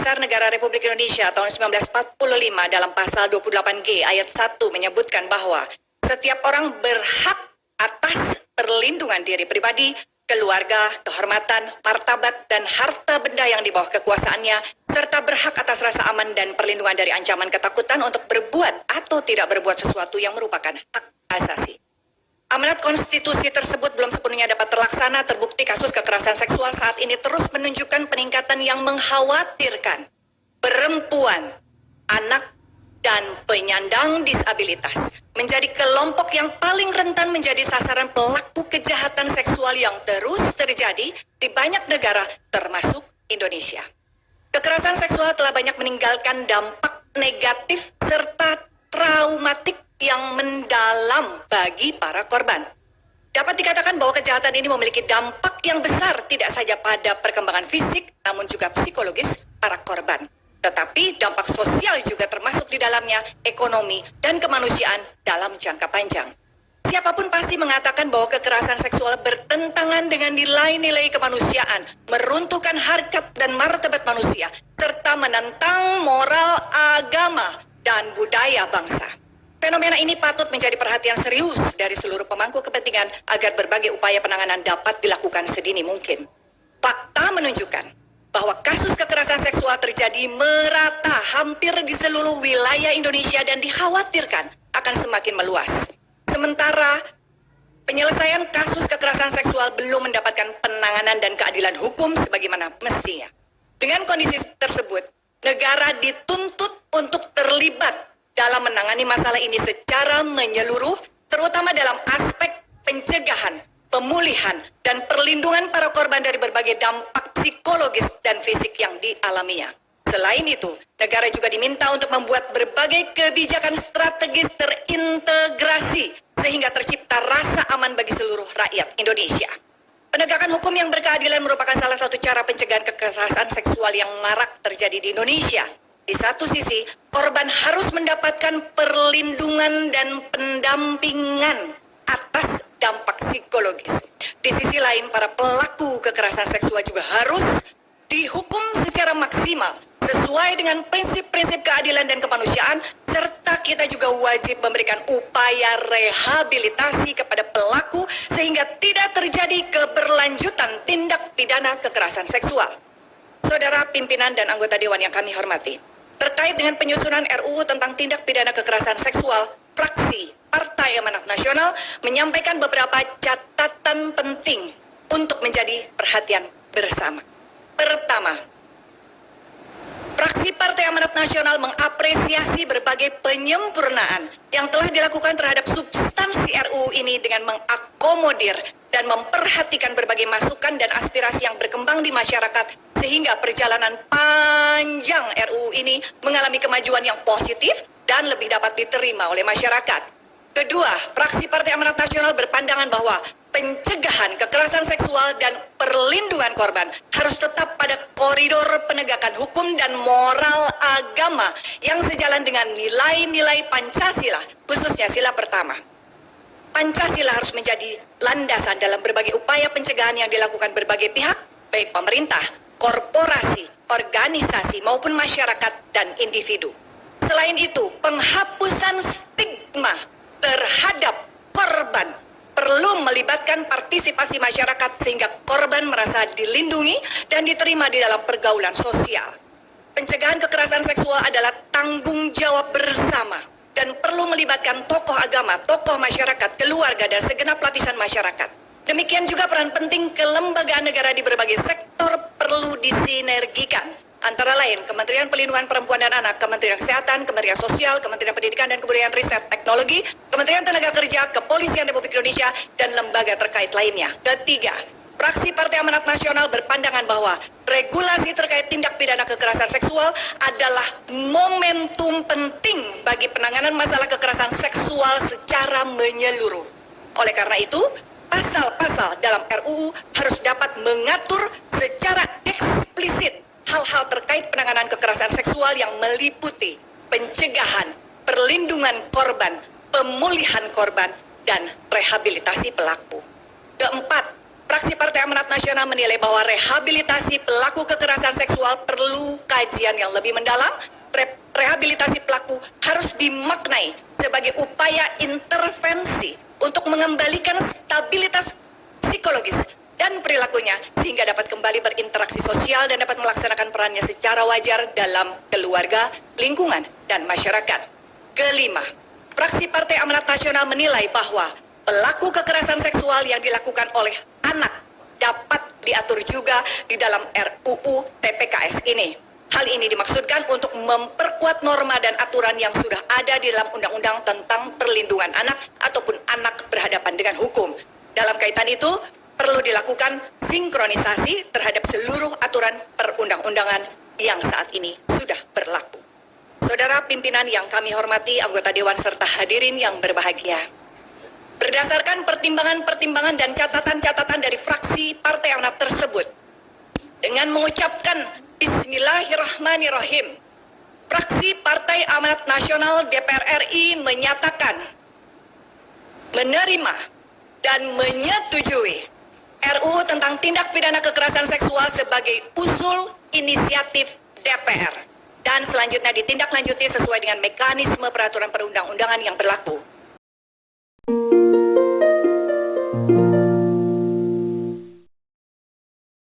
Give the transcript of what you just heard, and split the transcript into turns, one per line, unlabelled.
Besar Negara Republik Indonesia tahun 1945 dalam pasal 28G ayat 1 menyebutkan bahwa setiap orang berhak atas perlindungan diri pribadi, keluarga, kehormatan, martabat, dan harta benda yang di bawah kekuasaannya, serta berhak atas rasa aman dan perlindungan dari ancaman ketakutan untuk berbuat atau tidak berbuat sesuatu yang merupakan hak asasi. Amanat konstitusi tersebut belum sepenuhnya dapat terlaksana. Terbukti kasus kekerasan seksual saat ini terus menunjukkan peningkatan yang mengkhawatirkan. Perempuan, anak, dan penyandang disabilitas menjadi kelompok yang paling rentan menjadi sasaran pelaku kejahatan seksual yang terus terjadi di banyak negara termasuk Indonesia. Kekerasan seksual telah banyak meninggalkan dampak negatif serta traumatik yang mendalam bagi para korban. Dapat dikatakan bahwa kejahatan ini memiliki dampak yang besar tidak saja pada perkembangan fisik namun juga psikologis para korban. Tetapi dampak sosial juga termasuk di dalamnya ekonomi dan kemanusiaan dalam jangka panjang. Siapapun pasti mengatakan bahwa kekerasan seksual bertentangan dengan nilai-nilai kemanusiaan, meruntuhkan harkat dan martabat manusia, serta menentang moral agama dan budaya bangsa. Fenomena ini patut menjadi perhatian serius dari seluruh pemangku kepentingan agar berbagai upaya penanganan dapat dilakukan sedini mungkin. Fakta menunjukkan bahwa kasus kekerasan seksual terjadi merata hampir di seluruh wilayah Indonesia dan dikhawatirkan akan semakin meluas. Sementara penyelesaian kasus kekerasan seksual belum mendapatkan penanganan dan keadilan hukum sebagaimana mestinya. Dengan kondisi tersebut, negara dituntut untuk terlibat dalam menangani masalah ini secara menyeluruh, terutama dalam aspek pencegahan, pemulihan, dan perlindungan para korban dari berbagai dampak psikologis dan fisik yang dialaminya. Selain itu, negara juga diminta untuk membuat berbagai kebijakan strategis terintegrasi sehingga tercipta rasa aman bagi seluruh rakyat Indonesia. Penegakan hukum yang berkeadilan merupakan salah satu cara pencegahan kekerasan seksual yang marak terjadi di Indonesia. Di satu sisi, korban harus mendapatkan perlindungan dan pendampingan atas dampak psikologis. Di sisi lain, para pelaku kekerasan seksual juga harus dihukum secara maksimal sesuai dengan prinsip-prinsip keadilan dan kemanusiaan, serta kita juga wajib memberikan upaya rehabilitasi kepada pelaku sehingga tidak terjadi keberlanjutan tindak pidana kekerasan seksual. Saudara pimpinan dan anggota Dewan yang kami hormati, terkait dengan penyusunan RUU tentang tindak pidana kekerasan seksual, fraksi Partai Amanat Nasional menyampaikan beberapa catatan penting untuk menjadi perhatian bersama. Pertama, fraksi Partai Amanat Nasional mengapresiasi berbagai penyempurnaan yang telah dilakukan terhadap substansi RUU ini dengan mengakomodir dan memperhatikan berbagai masukan dan aspirasi yang berkembang di masyarakat sehingga perjalanan panjang RUU ini mengalami kemajuan yang positif dan lebih dapat diterima oleh masyarakat. Kedua, fraksi Partai Amanat Nasional berpandangan bahwa pencegahan kekerasan seksual dan perlindungan korban harus tetap pada koridor penegakan hukum dan moral agama yang sejalan dengan nilai-nilai Pancasila, khususnya sila pertama. Pancasila harus menjadi landasan dalam berbagai upaya pencegahan yang dilakukan berbagai pihak, baik pemerintah, korporasi, organisasi, maupun masyarakat dan individu. Selain itu, penghapusan stigma terhadap korban perlu melibatkan partisipasi masyarakat sehingga korban merasa dilindungi dan diterima di dalam pergaulan sosial. Pencegahan kekerasan seksual adalah tanggung jawab bersama dan perlu melibatkan tokoh agama, tokoh masyarakat, keluarga, dan segenap lapisan masyarakat. Demikian juga peran penting kelembagaan negara di berbagai sektor perlu disinergikan. Antara lain, Kementerian Perlindungan Perempuan dan Anak, Kementerian Kesehatan, Kementerian Sosial, Kementerian Pendidikan dan Kebudayaan Riset Teknologi, Kementerian Tenaga Kerja, Kepolisian Republik Indonesia, dan lembaga terkait lainnya. Ketiga, fraksi Partai Amanat Nasional berpandangan bahwa regulasi terkait tindak pidana kekerasan seksual adalah momentum penting bagi penanganan masalah kekerasan seksual secara menyeluruh. Oleh karena itu, pasal-pasal dalam RUU harus dapat mengatur secara eksplisit hal-hal terkait penanganan kekerasan seksual yang meliputi pencegahan, perlindungan korban, pemulihan korban, dan rehabilitasi pelaku. Keempat, fraksi Partai Amanat Nasional menilai bahwa rehabilitasi pelaku kekerasan seksual perlu kajian yang lebih mendalam. Rehabilitasi pelaku harus dimaknai sebagai upaya intervensi untuk mengembalikan stabilitas psikologis dan perilakunya sehingga dapat kembali berinteraksi sosial dan dapat melaksanakan perannya secara wajar dalam keluarga, lingkungan, dan masyarakat. Kelima, fraksi Partai Amanat Nasional menilai bahwa pelaku kekerasan seksual yang dilakukan oleh anak dapat diatur juga di dalam RUU TPKS ini. Hal ini dimaksudkan untuk memperkuat norma dan aturan yang sudah ada di dalam Undang-Undang tentang Perlindungan Anak ataupun anak berhadapan dengan hukum. Dalam kaitan itu, perlu dilakukan sinkronisasi terhadap seluruh aturan perundang-undangan yang saat ini sudah berlaku. Saudara pimpinan yang kami hormati, anggota Dewan serta hadirin yang berbahagia. Berdasarkan pertimbangan-pertimbangan dan catatan-catatan dari fraksi Partai Amanat tersebut, dengan mengucapkan Bismillahirrahmanirrahim, fraksi Partai Amanat Nasional DPR RI menyatakan menerima dan menyetujui RUU tentang tindak pidana kekerasan seksual sebagai usul inisiatif DPR dan selanjutnya ditindaklanjuti sesuai dengan mekanisme peraturan perundang-undangan yang berlaku.